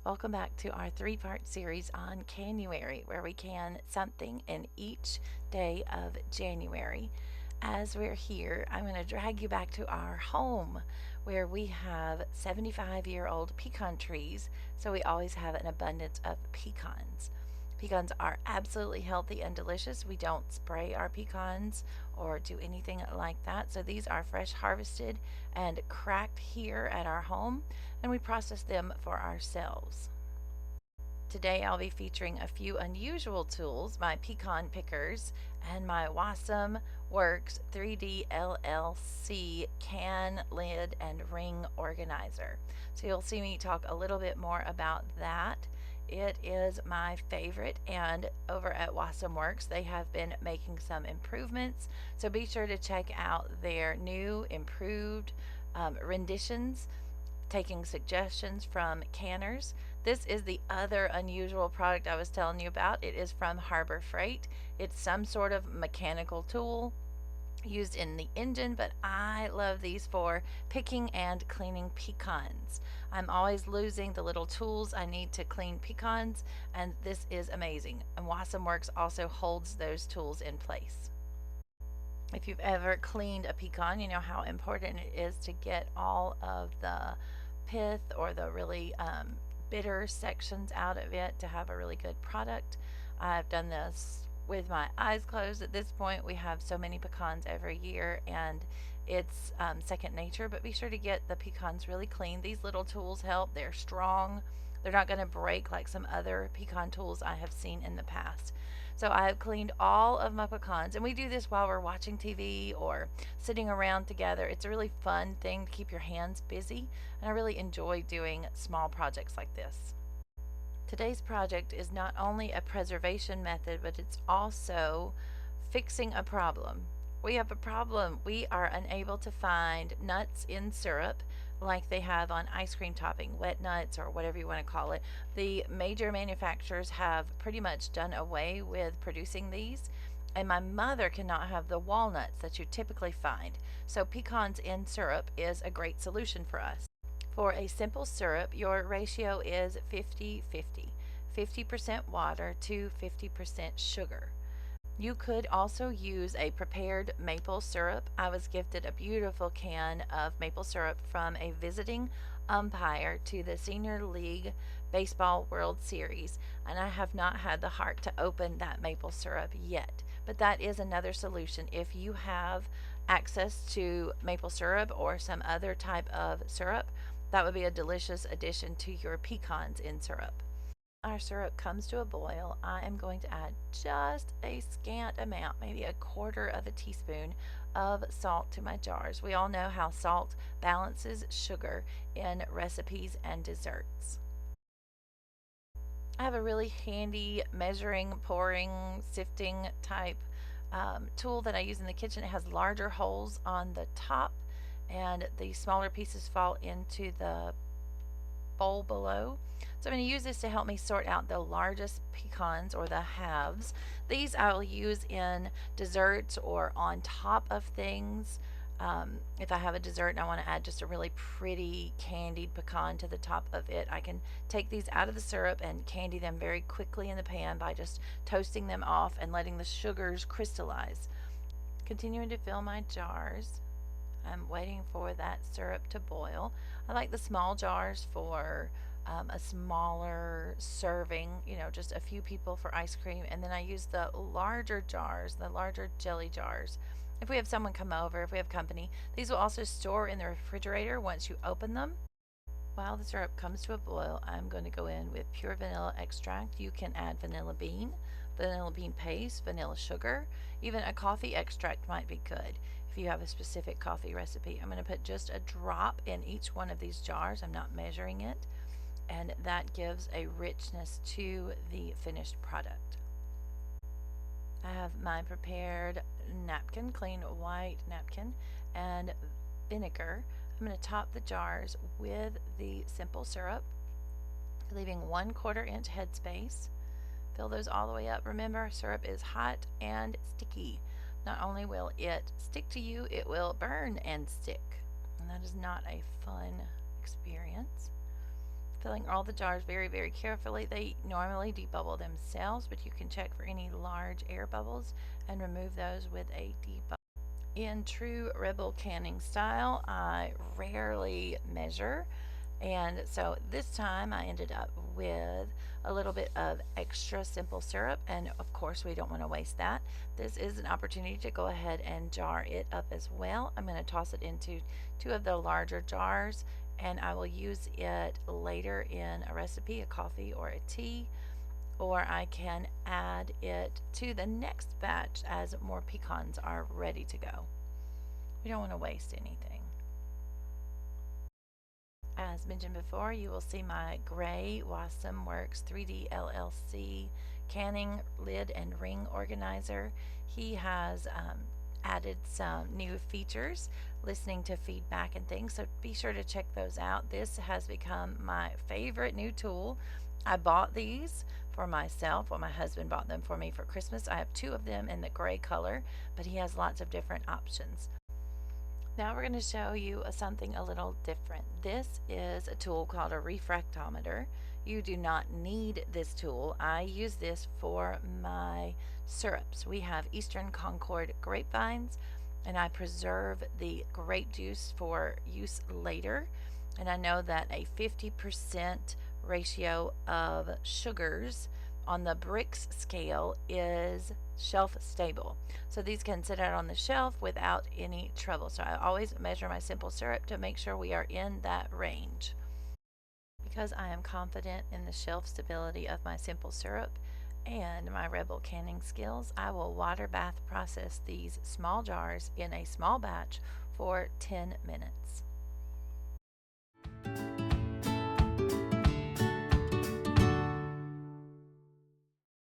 Welcome back to our three-part series on Canuary, where we can something in each day of January. As we're here, I'm going to drag you back to our home where we have 75-year-old pecan trees, so we always have an abundance of pecans. Pecans are absolutely healthy and delicious. We don't spray our pecans or do anything like that. So these are fresh harvested and cracked here at our home, and we process them for ourselves. Today I'll be featuring a few unusual tools, my pecan pickers and my Wasm Works 3D LLC can, lid, and ring organizer. So you'll see me talk a little bit more about that. It is my favorite, and over at Wasm Works they have been making some improvements, so be sure to check out their new improved renditions, taking suggestions from canners. This is the other unusual product I was telling you about. It is from Harbor Freight. It's some sort of mechanical tool used in the engine, but I love these for picking and cleaning pecans. I'm always losing the little tools I need to clean pecans, and this is amazing. And Wasm Works also holds those tools in place. If you've ever cleaned a pecan, you know how important it is to get all of the pith or the really bitter sections out of it to have a really good product. I've done this with my eyes closed. At this point, we have so many pecans every year, and it's second nature, but be sure to get the pecans really clean. These little tools help. They're strong. They're not going to break like some other pecan tools I have seen in the past. So I have cleaned all of my pecans, and we do this while we're watching TV or sitting around together. It's a really fun thing to keep your hands busy, and I really enjoy doing small projects like this. Today's project is not only a preservation method, but it's also fixing a problem. We have a problem. We are unable to find nuts in syrup like they have on ice cream topping, wet nuts or whatever you want to call it. The major manufacturers have pretty much done away with producing these, and my mother cannot have the walnuts that you typically find. So pecans in syrup is a great solution for us. For a simple syrup, your ratio is 50-50. 50% water to 50% sugar. You could also use a prepared maple syrup. I was gifted a beautiful can of maple syrup from a visiting umpire to the Senior League Baseball World Series, and I have not had the heart to open that maple syrup yet. But that is another solution. If you have access to maple syrup or some other type of syrup, that would be a delicious addition to your pecans in syrup. Our syrup comes to a boil. I am going to add just a scant amount, maybe a quarter of a teaspoon of salt to my jars. We all know how salt balances sugar in recipes and desserts. I have a really handy measuring, pouring, sifting type tool that I use in the kitchen. It has larger holes on the top, and the smaller pieces fall into the bowl below. So I'm going to use this to help me sort out the largest pecans, or the halves. These I'll use in desserts or on top of things. If I have a dessert and I want to add just a really pretty candied pecan to the top of it, I can take these out of the syrup and candy them very quickly in the pan by just toasting them off and letting the sugars crystallize. Continuing to fill my jars. I'm waiting for that syrup to boil. I like the small jars for a smaller serving, just a few people for ice cream, and then I use the larger jars, the larger jelly jars. If we have someone come over, if we have company, these will also store in the refrigerator once you open them. While the syrup comes to a boil, I'm going to go in with pure vanilla extract. You can add vanilla bean paste, vanilla sugar, even a coffee extract might be good if you have a specific coffee recipe. I'm going to put just a drop in each one of these jars. I'm not measuring it, and that gives a richness to the finished product. I have my prepared napkin, clean white napkin, and vinegar. I'm going to top the jars with the simple syrup, leaving 1/4 inch headspace. Fill those all the way up. Remember, syrup is hot and sticky. Not only will it stick to you, it will burn and stick. And that is not a fun experience. Filling all the jars very, very carefully. They normally debubble themselves, but you can check for any large air bubbles and remove those with a debubble. In true rebel canning style, I rarely measure, and so this time I ended up with a little bit of extra simple syrup, and of course we don't want to waste that. This is an opportunity to go ahead and jar it up as well. I'm going to toss it into two of the larger jars, and I will use it later in a recipe, a coffee or a tea, or I can add it to the next batch as more pecans are ready to go. We don't want to waste anything. As mentioned before, you will see my gray Wasm Works 3D LLC canning lid and ring organizer. He has added some new features, listening to feedback and things, so be sure to check those out. This has become my favorite new tool. I bought these for myself. Well, my husband bought them for me for Christmas. I have two of them in the gray color, but he has lots of different options. Now we're going to show you something a little different. This is a tool called a refractometer. You do not need this tool. I use this for my syrups. We have Eastern Concord grapevines, and I preserve the grape juice for use later. And I know that a 50% ratio of sugars on the Brix scale is shelf stable. So these can sit out on the shelf without any trouble. So I always measure my simple syrup to make sure we are in that range. Because I am confident in the shelf stability of my simple syrup and my Rebel canning skills, I will water bath process these small jars in a small batch for 10 minutes.